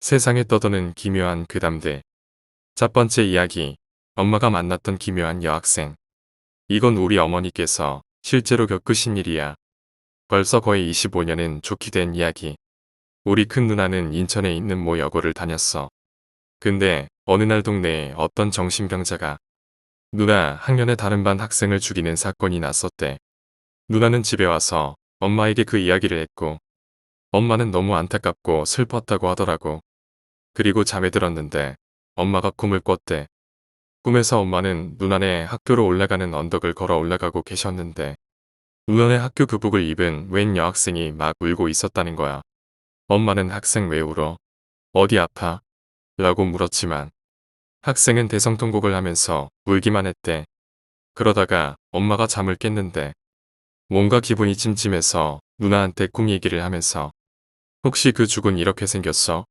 세상에 떠도는 기묘한 괴담들. 첫 번째 이야기. 엄마가 만났던 기묘한 여학생. 이건 우리 어머니께서 실제로 겪으신 일이야. 벌써 거의 25년은 좋게 된 이야기. 우리 큰 누나는 인천에 있는 모 여고를 다녔어. 근데 어느 날 동네에 어떤 정신병자가 누나 학년의 다른 반 학생을 죽이는 사건이 났었대. 누나는 집에 와서 엄마에게 그 이야기를 했고 엄마는 너무 안타깝고 슬펐다고 하더라고. 그리고 잠에 들었는데 엄마가 꿈을 꿨대. 꿈에서 엄마는 누나네 학교로 올라가는 언덕을 걸어 올라가고 계셨는데 누나네 학교 교복을 입은 웬 여학생이 막 울고 있었다는 거야. 엄마는 학생 왜 울어? 어디 아파? 라고 물었지만 학생은 대성통곡을 하면서 울기만 했대. 그러다가 엄마가 잠을 깼는데 뭔가 기분이 찜찜해서 누나한테 꿈 얘기를 하면서 혹시 그 죽은 이렇게 생겼어?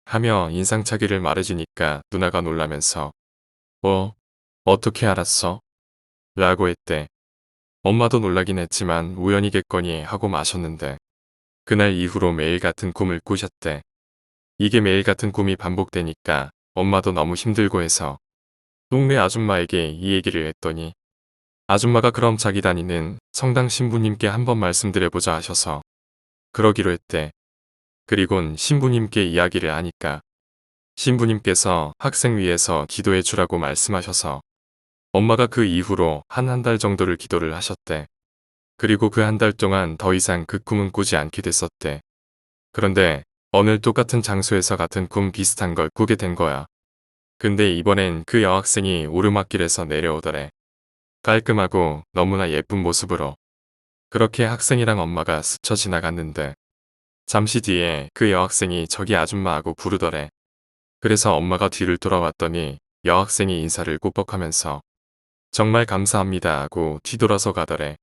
하며 인상착의를 말해주니까 누나가 놀라면서 어떻게 알았어? 라고 했대. 엄마도 놀라긴 했지만 우연이겠거니 하고 마셨는데 그날 이후로 매일 같은 꿈을 꾸셨대. 이게 매일 같은 꿈이 반복되니까 엄마도 너무 힘들고 해서 동네 아줌마에게 이 얘기를 했더니 아줌마가 그럼 자기 다니는 성당 신부님께 한번 말씀드려보자 하셔서 그러기로 했대. 그리곤 신부님께 이야기를 하니까 신부님께서 학생 위해서 기도해 주라고 말씀하셔서 엄마가 그 이후로 한 달 정도를 기도를 하셨대. 그리고 그 한 달 동안 더 이상 그 꿈은 꾸지 않게 됐었대. 그런데 어느 똑같은 장소에서 같은 꿈 비슷한 걸 꾸게 된 거야. 근데 이번엔 그 여학생이 오르막길에서 내려오더래. 깔끔하고 너무나 예쁜 모습으로. 그렇게 학생이랑 엄마가 스쳐 지나갔는데 잠시 뒤에 그 여학생이 저기 아줌마하고 부르더래. 그래서 엄마가 뒤를 돌아왔더니 여학생이 인사를 꾸벅하면서 정말 감사합니다 하고 뒤돌아서 가더래.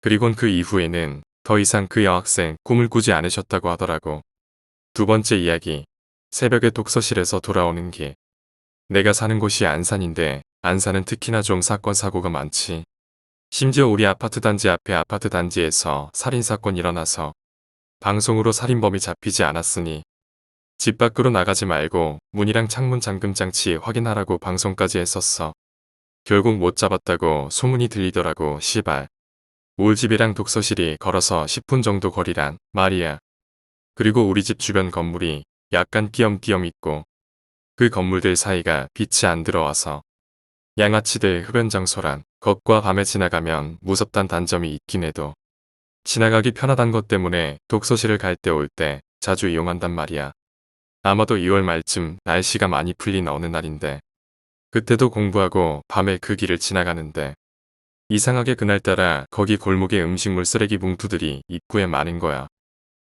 그리곤 그 이후에는 더 이상 그 여학생 꿈을 꾸지 않으셨다고 하더라고. 두 번째 이야기. 새벽에 독서실에서 돌아오는 길. 내가 사는 곳이 안산인데 안산은 특히나 좀 사건 사고가 많지. 심지어 우리 아파트 단지 앞에 아파트 단지에서 살인사건 일어나서 방송으로 살인범이 잡히지 않았으니 집 밖으로 나가지 말고 문이랑 창문 잠금 장치 확인하라고 방송까지 했었어. 결국 못 잡았다고 소문이 들리더라고 시발. 울 집이랑 독서실이 걸어서 10분 정도 거리란 말이야. 그리고 우리 집 주변 건물이 약간 띄엄띄엄 있고 그 건물들 사이가 빛이 안 들어와서 양아치들 흡연 장소란 것과 밤에 지나가면 무섭단 단점이 있긴 해도 지나가기 편하단 것 때문에 독서실을 갈 때 올 때 자주 이용한단 말이야. 아마도 2월 말쯤 날씨가 많이 풀린 어느 날인데 그때도 공부하고 밤에 그 길을 지나가는데 이상하게 그날따라 거기 골목에 음식물 쓰레기 봉투들이 입구에 많은 거야.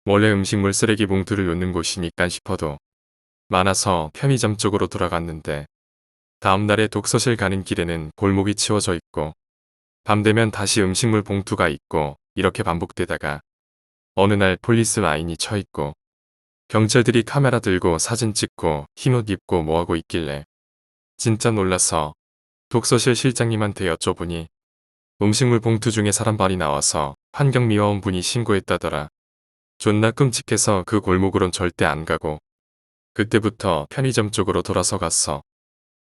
원래 음식물 쓰레기 봉투를 놓는 곳이니까 싶어도 많아서 편의점 쪽으로 돌아갔는데 다음날에 독서실 가는 길에는 골목이 치워져 있고 밤 되면 다시 음식물 봉투가 있고 이렇게 반복되다가 어느 날 폴리스 라인이 쳐 있고 경찰들이 카메라 들고 사진 찍고 흰옷 입고 뭐하고 있길래 진짜 놀라서 독서실 실장님한테 여쭤보니 음식물 봉투 중에 사람 발이 나와서 환경미화원 분이 신고했다더라. 존나 끔찍해서 그 골목으론 절대 안 가고 그때부터 편의점 쪽으로 돌아서 갔어.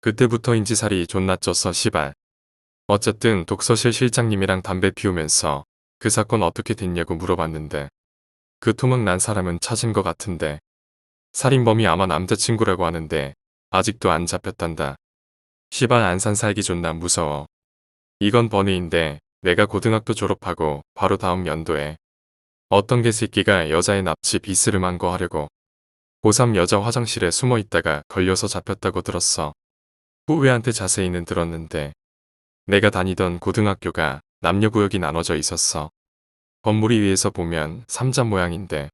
그때부터인지 살이 존나 쪄서 시발. 어쨌든 독서실 실장님이랑 담배 피우면서 그 사건 어떻게 됐냐고 물어봤는데 그 토막 난 사람은 찾은 것 같은데 살인범이 아마 남자친구라고 하는데 아직도 안 잡혔단다. 시발 안산 살기 존나 무서워. 이건 번외인데 내가 고등학교 졸업하고 바로 다음 연도에 어떤 개새끼가 여자의 납치 비스름한 거 하려고 고3 여자 화장실에 숨어 있다가 걸려서 잡혔다고 들었어. 후배한테 자세히는 들었는데 내가 다니던 고등학교가 남녀구역이 나눠져 있었어. 건물이 위에서 보면 삼자 모양인데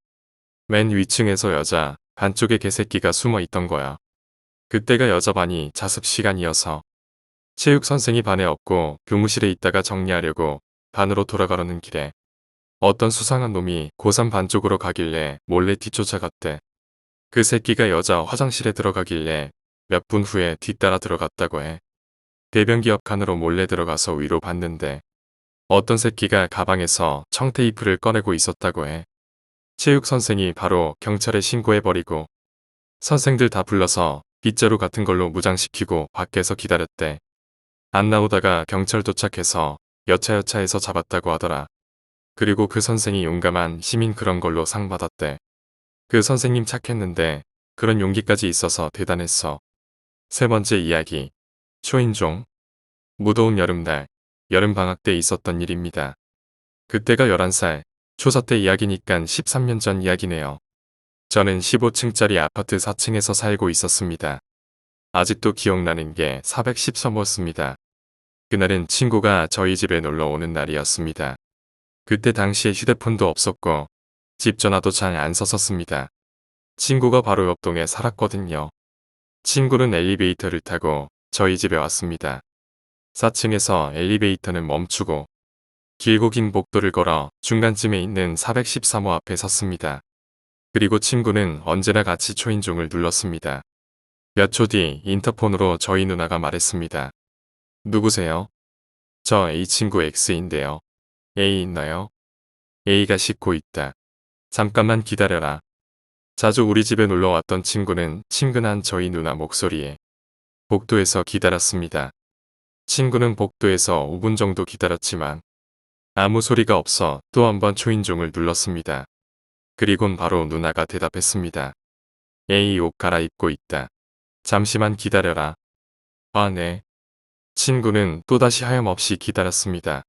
맨 위층에서 여자 반쪽에 개새끼가 숨어 있던 거야. 그때가 여자 반이 자습 시간이어서 체육 선생이 반에 없고 교무실에 있다가 정리하려고 반으로 돌아가려는 길에 어떤 수상한 놈이 고3 반 쪽으로 가길래 몰래 뒤쫓아갔대. 그 새끼가 여자 화장실에 들어가길래 몇 분 후에 뒤따라 들어갔다고 해. 대변기 옆 칸으로 몰래 들어가서 위로 봤는데 어떤 새끼가 가방에서 청테이프를 꺼내고 있었다고 해. 체육 선생이 바로 경찰에 신고해버리고 선생들 다 불러서 빗자루 같은 걸로 무장시키고 밖에서 기다렸대. 안 나오다가 경찰 도착해서 여차여차해서 잡았다고 하더라. 그리고 그 선생이 용감한 시민 그런 걸로 상 받았대. 그 선생님 착했는데 그런 용기까지 있어서 대단했어. 세 번째 이야기. 초인종. 무더운 여름날, 여름방학 때 있었던 일입니다. 그때가 11살, 초4 때 이야기니깐 13년 전 이야기네요. 저는 15층짜리 아파트 4층에서 살고 있었습니다. 아직도 기억나는 게 413호였습니다. 그날은 친구가 저희 집에 놀러 오는 날이었습니다. 그때 당시에 휴대폰도 없었고 집 전화도 잘 안 썼었습니다. 친구가 바로 옆 동에 살았거든요. 친구는 엘리베이터를 타고 저희 집에 왔습니다. 4층에서 엘리베이터는 멈추고 길고 긴 복도를 걸어 중간쯤에 있는 413호 앞에 섰습니다. 그리고 친구는 언제나 같이 초인종을 눌렀습니다. 몇 초 뒤 인터폰으로 저희 누나가 말했습니다. 누구세요? 저 A 친구 X인데요. A 있나요? A가 씻고 있다. 잠깐만 기다려라. 자주 우리 집에 놀러 왔던 친구는 친근한 저희 누나 목소리에 복도에서 기다렸습니다. 친구는 복도에서 5분 정도 기다렸지만 아무 소리가 없어 또 한 번 초인종을 눌렀습니다. 그리곤 바로 누나가 대답했습니다. A 옷 갈아입고 있다. 잠시만 기다려라. 아, 네. 친구는 또다시 하염없이 기다렸습니다.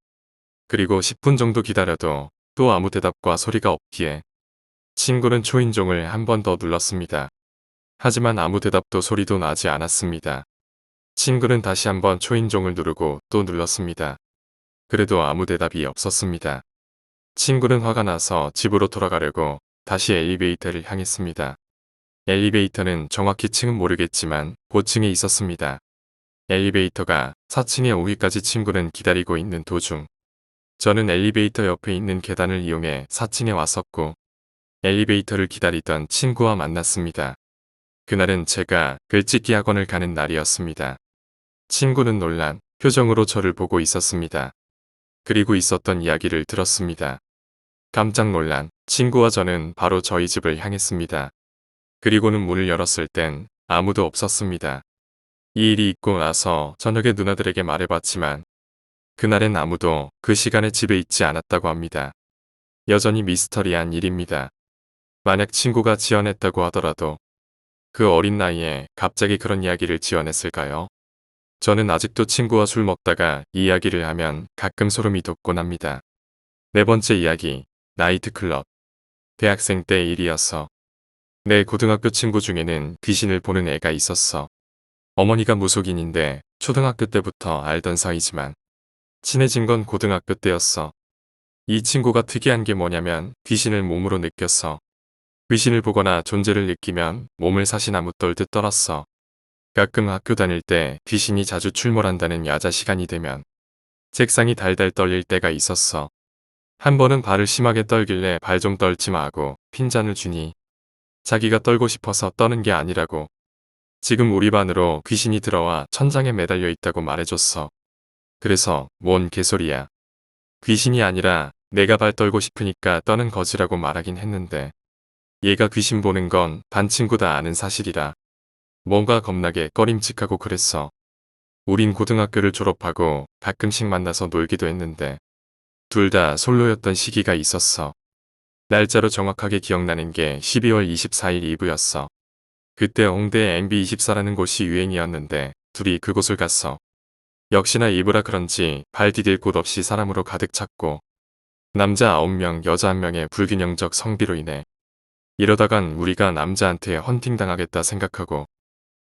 그리고 10분 정도 기다려도 또 아무 대답과 소리가 없기에 친구는 초인종을 한 번 더 눌렀습니다. 하지만 아무 대답도 소리도 나지 않았습니다. 친구는 다시 한번 초인종을 누르고 또 눌렀습니다. 그래도 아무 대답이 없었습니다. 친구는 화가 나서 집으로 돌아가려고 다시 엘리베이터를 향했습니다. 엘리베이터는 정확히 층은 모르겠지만 고층에 있었습니다. 엘리베이터가 4층에 오기까지 친구는 기다리고 있는 도중 저는 엘리베이터 옆에 있는 계단을 이용해 4층에 왔었고 엘리베이터를 기다리던 친구와 만났습니다. 그날은 제가 글짓기 학원을 가는 날이었습니다. 친구는 놀란 표정으로 저를 보고 있었습니다. 그리고 있었던 이야기를 들었습니다. 깜짝 놀란 친구와 저는 바로 저희 집을 향했습니다. 그리고는 문을 열었을 땐 아무도 없었습니다. 이 일이 있고 나서 저녁에 누나들에게 말해봤지만 그날엔 아무도 그 시간에 집에 있지 않았다고 합니다. 여전히 미스터리한 일입니다. 만약 친구가 지어냈다고 하더라도 그 어린 나이에 갑자기 그런 이야기를 지어냈을까요? 저는 아직도 친구와 술 먹다가 이 이야기를 하면 가끔 소름이 돋곤 합니다. 네 번째 이야기, 나이트클럽. 대학생 때 일이었어. 내 고등학교 친구 중에는 귀신을 보는 애가 있었어. 어머니가 무속인인데 초등학교 때부터 알던 사이지만 친해진 건 고등학교 때였어. 이 친구가 특이한 게 뭐냐면 귀신을 몸으로 느꼈어. 귀신을 보거나 존재를 느끼면 몸을 사시나무 떨듯 떨었어. 가끔 학교 다닐 때 귀신이 자주 출몰한다는 야자 시간이 되면 책상이 달달 떨릴 때가 있었어. 한 번은 발을 심하게 떨길래 발 좀 떨지 마 하고 핀잔을 주니 자기가 떨고 싶어서 떠는 게 아니라고 지금 우리 반으로 귀신이 들어와 천장에 매달려 있다고 말해줬어. 그래서 뭔 개소리야. 귀신이 아니라 내가 발 떨고 싶으니까 떠는 거지라고 말하긴 했는데 얘가 귀신 보는 건 반 친구 다 아는 사실이라 뭔가 겁나게 꺼림칙하고 그랬어. 우린 고등학교를 졸업하고 가끔씩 만나서 놀기도 했는데 둘 다 솔로였던 시기가 있었어. 날짜로 정확하게 기억나는 게 12월 24일 이브였어. 그때 홍대에 MB24라는 곳이 유행이었는데 둘이 그곳을 갔어. 역시나 이브라 그런지 발 디딜 곳 없이 사람으로 가득 찼고 남자 9명 여자 1명의 불균형적 성비로 인해 이러다간 우리가 남자한테 헌팅당하겠다 생각하고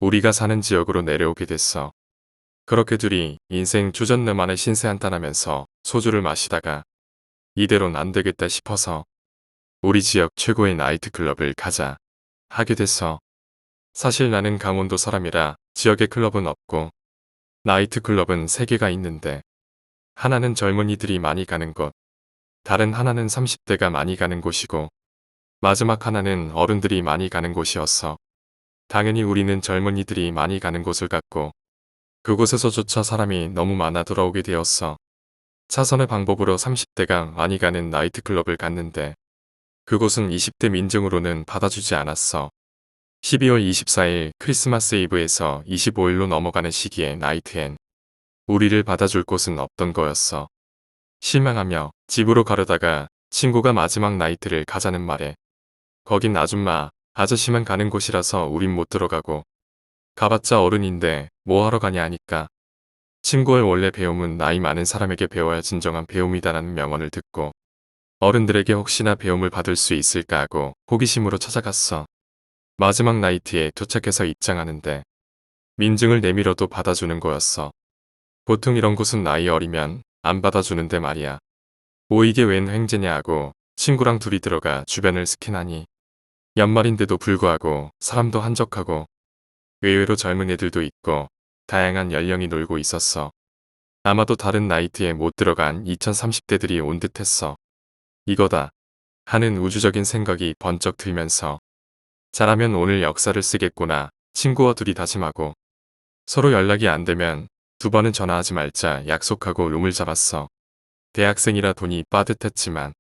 우리가 사는 지역으로 내려오게 됐어. 그렇게 둘이 인생 주전내만의 신세 한탄하면서 소주를 마시다가 이대로는 안 되겠다 싶어서 우리 지역 최고의 나이트클럽을 가자 하게 됐어. 사실 나는 강원도 사람이라 지역에 클럽은 없고 나이트클럽은 3개가 있는데 하나는 젊은이들이 많이 가는 곳, 다른 하나는 30대가 많이 가는 곳이고 마지막 하나는 어른들이 많이 가는 곳이었어. 당연히 우리는 젊은이들이 많이 가는 곳을 갔고 그곳에서조차 사람이 너무 많아 돌아오게 되었어. 차선의 방법으로 30대가 많이 가는 나이트클럽을 갔는데 그곳은 20대 민증으로는 받아주지 않았어. 12월 24일 크리스마스 이브에서 25일로 넘어가는 시기에 나이트엔 우리를 받아줄 곳은 없던 거였어. 실망하며 집으로 가려다가 친구가 마지막 나이트를 가자는 말에 거긴 아줌마, 아저씨만 가는 곳이라서 우린 못 들어가고 가봤자 어른인데 뭐하러 가냐 하니까 친구의 원래 배움은 나이 많은 사람에게 배워야 진정한 배움이다라는 명언을 듣고 어른들에게 혹시나 배움을 받을 수 있을까 하고 호기심으로 찾아갔어. 마지막 나이트에 도착해서 입장하는데 민증을 내밀어도 받아주는 거였어. 보통 이런 곳은 나이 어리면 안 받아주는데 말이야. 이게 웬 횡재냐 하고 친구랑 둘이 들어가 주변을 스캔하니 연말인데도 불구하고 사람도 한적하고 의외로 젊은 애들도 있고 다양한 연령이 놀고 있었어. 아마도 다른 나이트에 못 들어간 2030대들이 온 듯했어. 이거다 하는 우주적인 생각이 번쩍 들면서 잘하면 오늘 역사를 쓰겠구나 친구와 둘이 다짐하고 서로 연락이 안 되면 2번은 전화하지 말자 약속하고 룸을 잡았어. 대학생이라 돈이 빠듯했지만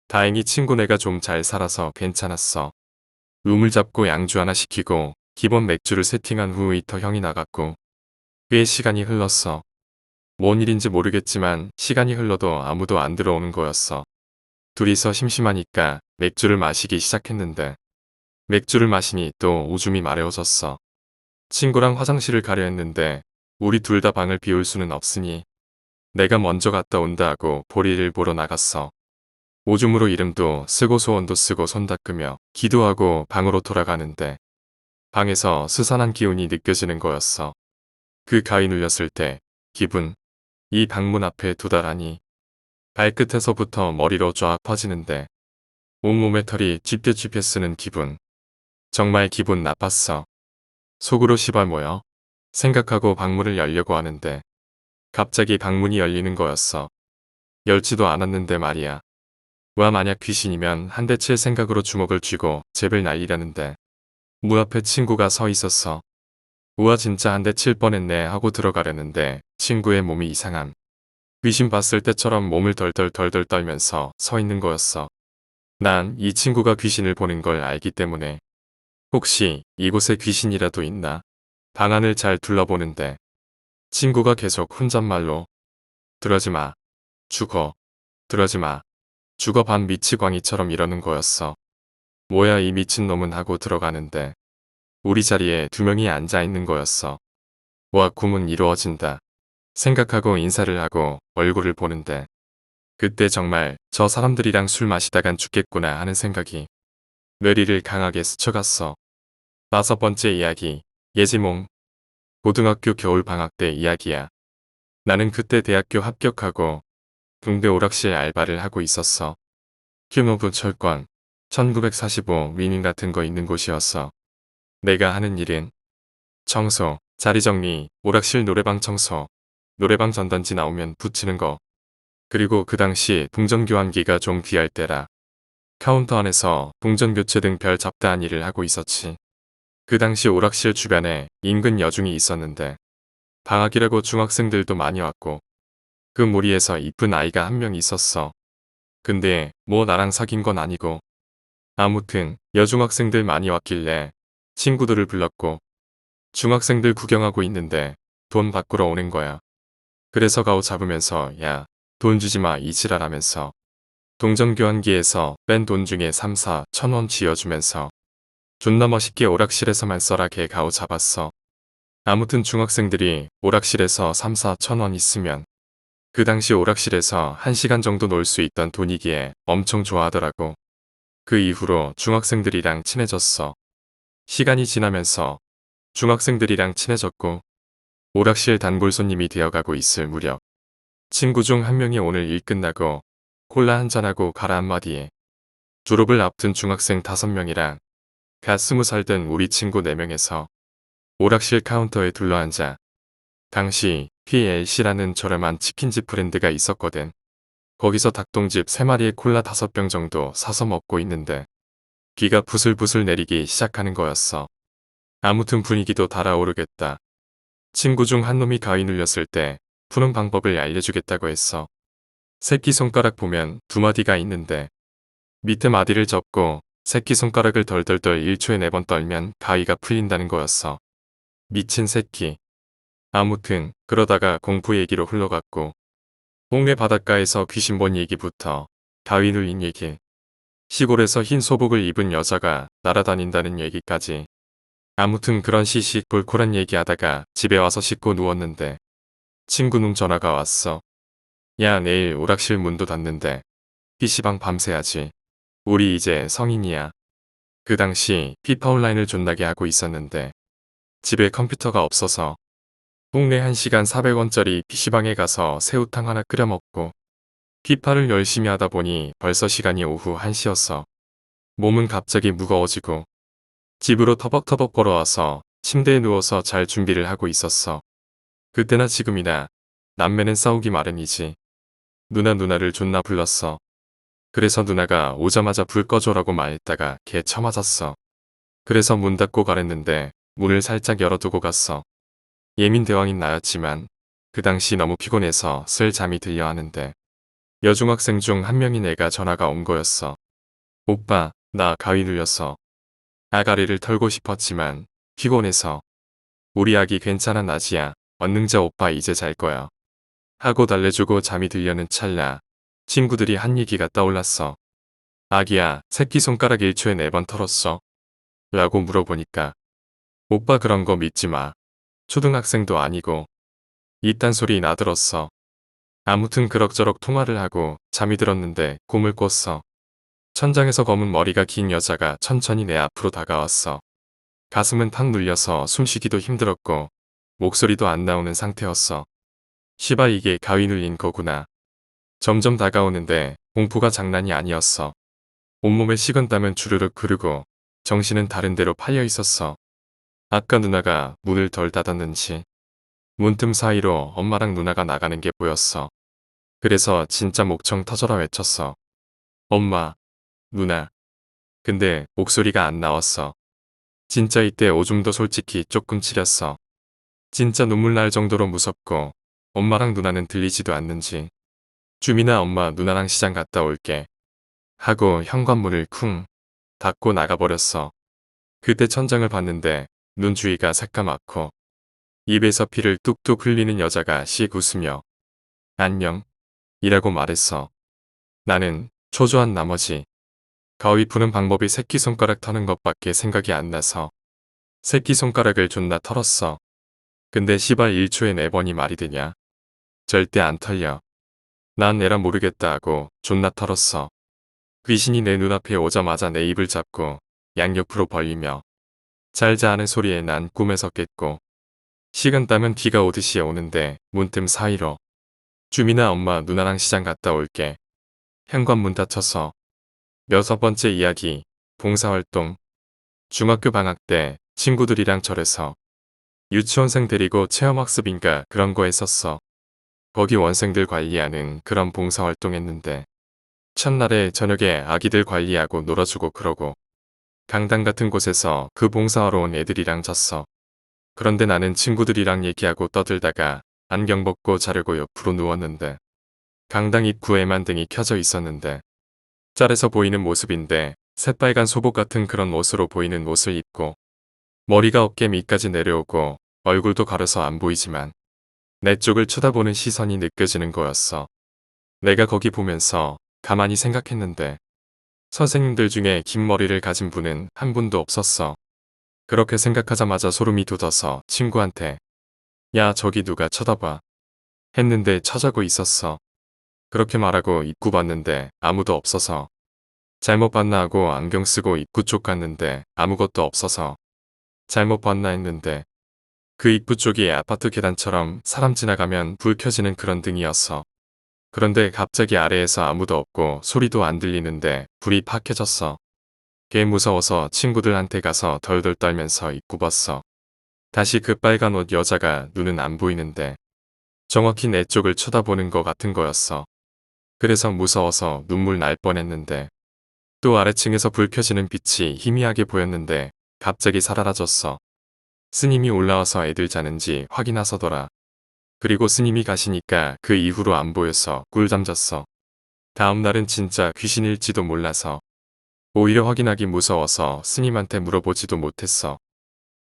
다행히 친구네가 좀 잘 살아서 괜찮았어. 룸을 잡고 양주 하나 시키고 기본 맥주를 세팅한 후 웨이터 형이 나갔고 꽤 시간이 흘렀어. 뭔 일인지 모르겠지만 시간이 흘러도 아무도 안 들어오는 거였어. 둘이서 심심하니까 맥주를 마시기 시작했는데 맥주를 마시니 또 오줌이 마려워졌어. 친구랑 화장실을 가려 했는데 우리 둘 다 방을 비울 수는 없으니 내가 먼저 갔다 온다 하고 볼일을 보러 나갔어. 오줌으로 이름도 쓰고 소원도 쓰고 손 닦으며 기도하고 방으로 돌아가는데 방에서 스산한 기운이 느껴지는 거였어. 그 가위 눌렸을 때 기분, 이 방문 앞에 도달하니 발끝에서부터 머리로 쫙 퍼지는데 온몸에 털이 쥐뼛쥐뼛 쓰는 기분. 정말 기분 나빴어. 속으로 시발 뭐여? 생각하고 방문을 열려고 하는데 갑자기 방문이 열리는 거였어. 열지도 않았는데 말이야. 와 만약 귀신이면 한 대 칠 생각으로 주먹을 쥐고 잽을 날리려는데 문 앞에 친구가 서 있었어. 우와 진짜 한 대 칠 뻔했네 하고 들어가려는데 친구의 몸이 이상함. 귀신 봤을 때처럼 몸을 덜덜덜덜 떨면서 서 있는 거였어. 난 이 친구가 귀신을 보는 걸 알기 때문에 혹시 이곳에 귀신이라도 있나? 방안을 잘 둘러보는데 친구가 계속 혼잣말로 들어지마, 죽어, 들어지마, 죽어 반 미치광이처럼 이러는 거였어. 뭐야 이 미친놈은 하고 들어가는데 우리 자리에 2명이 앉아있는 거였어. 와 꿈은 이루어진다. 생각하고 인사를 하고 얼굴을 보는데 그때 정말 저 사람들이랑 술 마시다간 죽겠구나 하는 생각이 뇌리를 강하게 스쳐갔어. 5번째 이야기, 예지몽. 고등학교 겨울방학 때 이야기야. 나는 그때 대학교 합격하고 군대 오락실 알바를 하고 있었어. 규모부 철권, 1945 위닝 같은 거 있는 곳이었어. 내가 하는 일은 청소, 자리 정리, 오락실 노래방 청소, 노래방 전단지 나오면 붙이는 거. 그리고 그 당시 동전교환기가 좀 귀할 때라 카운터 안에서 동전교체 등 별 잡다한 일을 하고 있었지. 그 당시 오락실 주변에 인근 여중이 있었는데 방학이라고 중학생들도 많이 왔고 그 무리에서 이쁜 아이가 한 명 있었어. 근데 뭐 나랑 사귄 건 아니고 아무튼 여중학생들 많이 왔길래 친구들을 불렀고 중학생들 구경하고 있는데 돈 바꾸러 오는 거야. 그래서 가오 잡으면서 야, 돈 주지 마 이 지랄하면서 동전교환기에서 뺀 돈 중에 3, 4 천원 쥐어주면서 존나 멋있게 오락실에서만 써라 걔 가오 잡았어. 아무튼 중학생들이 오락실에서 3, 4 천원 있으면 그 당시 오락실에서 1시간 정도 놀 수 있던 돈이기에 엄청 좋아하더라고. 그 이후로 중학생들이랑 친해졌어. 시간이 지나면서 중학생들이랑 친해졌고 오락실 단골 손님이 되어가고 있을 무렵 친구 중 한 명이 오늘 일 끝나고 콜라 한잔하고 가라 한마디에 졸업을 앞둔 중학생 5명이랑 갓 20살 된 우리 친구 4명에서 오락실 카운터에 둘러앉아 당시 PLC라는 저렴한 치킨집 브랜드가 있었거든. 거기서 닭똥집 3마리에 콜라 5병 정도 사서 먹고 있는데 비가 부슬부슬 내리기 시작하는 거였어. 아무튼 분위기도 달아오르겠다. 친구 중 한 놈이 가위 눌렸을 때 푸는 방법을 알려주겠다고 했어. 새끼손가락 보면 2마디가 있는데 밑에 마디를 접고 새끼손가락을 덜덜덜 1초에 4번 떨면 가위가 풀린다는 거였어. 미친 새끼. 아무튼 그러다가 공포 얘기로 흘러갔고 동네 바닷가에서 귀신 본 얘기부터 가위 눌린 얘기, 시골에서 흰 소복을 입은 여자가 날아다닌다는 얘기까지. 아무튼 그런 시시콜콜한 얘기하다가 집에 와서 씻고 누웠는데 친구 놈 전화가 왔어. 야, 내일 오락실 문도 닫는데 PC방 밤새야지. 우리 이제 성인이야. 그 당시 피파 온라인을 존나게 하고 있었는데 집에 컴퓨터가 없어서 동네 1시간 400원짜리 PC방에 가서 새우탕 하나 끓여 먹고 피파를 열심히 하다 보니 벌써 시간이 오후 1시였어. 몸은 갑자기 무거워지고 집으로 터벅터벅 걸어와서 침대에 누워서 잘 준비를 하고 있었어. 그때나 지금이나 남매는 싸우기 마련이지. 누나를 존나 불렀어. 그래서 누나가 오자마자 불 꺼줘라고 말했다가 걔 쳐맞았어. 그래서 문 닫고 가랬는데 문을 살짝 열어두고 갔어. 예민 대왕인 나였지만 그 당시 너무 피곤해서 슬 잠이 들려 하는데 여중학생 중 한 명인 애가 전화가 온 거였어. 오빠, 나 가위 눌렸어. 아가리를 털고 싶었지만 피곤해서. 우리 아기 괜찮아 나지야. 언능자 오빠 이제 잘 거야. 하고 달래주고 잠이 들려는 찰나 친구들이 한 얘기가 떠올랐어. 아기야, 새끼손가락 1초에 4번 털었어? 라고 물어보니까 오빠 그런 거 믿지 마. 초등학생도 아니고. 이딴 소리 나들었어. 아무튼 그럭저럭 통화를 하고 잠이 들었는데 꿈을 꿨어. 천장에서 검은 머리가 긴 여자가 천천히 내 앞으로 다가왔어. 가슴은 탁 눌려서 숨쉬기도 힘들었고 목소리도 안 나오는 상태였어. 시발 이게 가위 눌린 거구나. 점점 다가오는데 공포가 장난이 아니었어. 온몸에 식은땀은 주르륵 흐르고 정신은 다른 데로 팔려 있었어. 아까 누나가 문을 덜 닫았는지 문틈 사이로 엄마랑 누나가 나가는 게 보였어. 그래서 진짜 목청 터져라 외쳤어. 엄마, 누나. 근데 목소리가 안 나왔어. 진짜 이때 오줌도 솔직히 조금 치렸어. 진짜 눈물 날 정도로 무섭고 엄마랑 누나는 들리지도 않는지. 주민아 엄마 누나랑 시장 갔다 올게. 하고 현관문을 쿵 닫고 나가버렸어. 그때 천장을 봤는데 눈 주위가 새까맣고 입에서 피를 뚝뚝 흘리는 여자가 씩 웃으며 안녕 이라고 말했어. 나는 초조한 나머지 가위 푸는 방법이 새끼손가락 터는 것밖에 생각이 안 나서 새끼손가락을 존나 털었어. 근데 시발 1초에 4번이 말이 되냐? 절대 안 털려. 난 에라 모르겠다 하고 존나 털었어. 귀신이 내 눈앞에 오자마자 내 입을 잡고 양옆으로 벌리며 잘자 하는 소리에 난 꿈에서 깼고 식은땀은 비가 오듯이 오는데 문틈 사이로 주민아 엄마 누나랑 시장 갔다 올게. 현관문 닫혀서. 6번째 이야기 봉사활동. 중학교 방학 때 친구들이랑 절에서 유치원생 데리고 체험학습인가 그런 거 했었어. 거기 원생들 관리하는 그런 봉사활동 했는데 첫날에 저녁에 아기들 관리하고 놀아주고 그러고 강당 같은 곳에서 그 봉사하러 온 애들이랑 잤어. 그런데 나는 친구들이랑 얘기하고 떠들다가 안경 벗고 자려고 옆으로 누웠는데 강당 입구에만 등이 켜져 있었는데 짤에서 보이는 모습인데 새빨간 소복 같은 그런 옷으로 보이는 옷을 입고 머리가 어깨 밑까지 내려오고 얼굴도 가려서 안 보이지만 내 쪽을 쳐다보는 시선이 느껴지는 거였어. 내가 거기 보면서 가만히 생각했는데 선생님들 중에 긴 머리를 가진 분은 한 분도 없었어. 그렇게 생각하자마자 소름이 돋아서 친구한테 야 저기 누가 쳐다봐 했는데 쳐자고 있었어. 그렇게 말하고 입구 봤는데 아무도 없어서 잘못 봤나 하고 안경 쓰고 입구 쪽 갔는데 아무것도 없어서 잘못 봤나 했는데 그 입구 쪽이 아파트 계단처럼 사람 지나가면 불 켜지는 그런 등이었어. 그런데 갑자기 아래에서 아무도 없고 소리도 안 들리는데 불이 팍 켜졌어. 개 무서워서 친구들한테 가서 덜덜 떨면서 입구 봤어. 다시 그 빨간 옷 여자가 눈은 안 보이는데 정확히 내 쪽을 쳐다보는 것 같은 거였어. 그래서 무서워서 눈물 날 뻔했는데 또 아래층에서 불 켜지는 빛이 희미하게 보였는데 갑자기 사라졌어. 스님이 올라와서 애들 자는지 확인하서더라. 그리고 스님이 가시니까 그 이후로 안 보여서 꿀잠 잤어. 다음 날은 진짜 귀신일지도 몰라서 오히려 확인하기 무서워서 스님한테 물어보지도 못했어.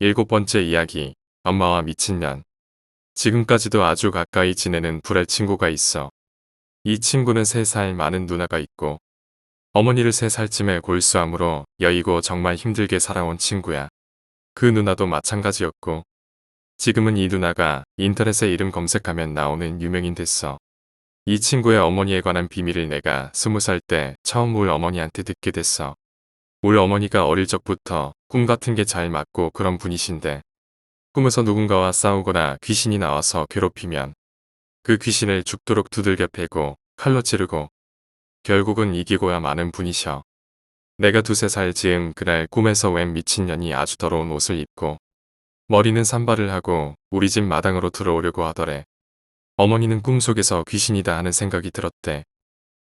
7번째 이야기. 엄마와 미친년. 지금까지도 아주 가까이 지내는 불알 친구가 있어. 이 친구는 3살 많은 누나가 있고 어머니를 3살쯤에 골수암으로 여의고 정말 힘들게 살아온 친구야. 그 누나도 마찬가지였고 지금은 이 누나가 인터넷에 이름 검색하면 나오는 유명인 됐어. 이 친구의 어머니에 관한 비밀을 내가 20살 때 처음 울 어머니한테 듣게 됐어. 울 어머니가 어릴 적부터 꿈 같은 게 잘 맞고 그런 분이신데 꿈에서 누군가와 싸우거나 귀신이 나와서 괴롭히면 그 귀신을 죽도록 두들겨 패고 칼로 찌르고 결국은 이기고야 마는 분이셔. 내가 2~3살 즈음 그날 꿈에서 웬 미친년이 아주 더러운 옷을 입고 머리는 산발을 하고 우리 집 마당으로 들어오려고 하더래. 어머니는 꿈속에서 귀신이다 하는 생각이 들었대.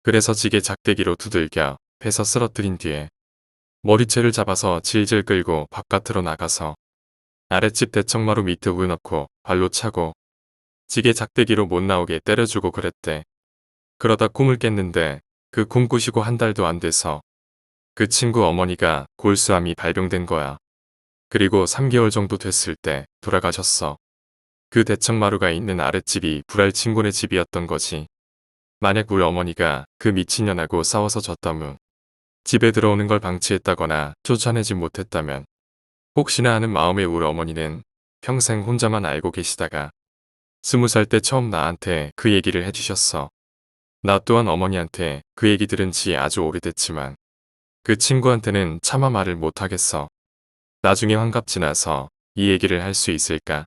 그래서 지게 작대기로 두들겨 패서 쓰러뜨린 뒤에 머리채를 잡아서 질질 끌고 바깥으로 나가서 아랫집 대청마루 밑에 우여넣고 발로 차고 지게 작대기로 못 나오게 때려주고 그랬대. 그러다 꿈을 깼는데 그 꿈 꾸시고 1달도 안 돼서 그 친구 어머니가 골수암이 발병된 거야. 그리고 3개월 정도 됐을 때 돌아가셨어. 그 대청마루가 있는 아랫집이 불알 친구네 집이었던 거지. 만약 우리 어머니가 그 미친년하고 싸워서 졌다면 집에 들어오는 걸 방치했다거나 쫓아내지 못했다면 혹시나 하는 마음에 우리 어머니는 평생 혼자만 알고 계시다가 20살 때 처음 나한테 그 얘기를 해주셨어. 나 또한 어머니한테 그 얘기 들은 지 아주 오래됐지만 그 친구한테는 차마 말을 못하겠어. 나중에 환갑 지나서 이 얘기를 할 수 있을까?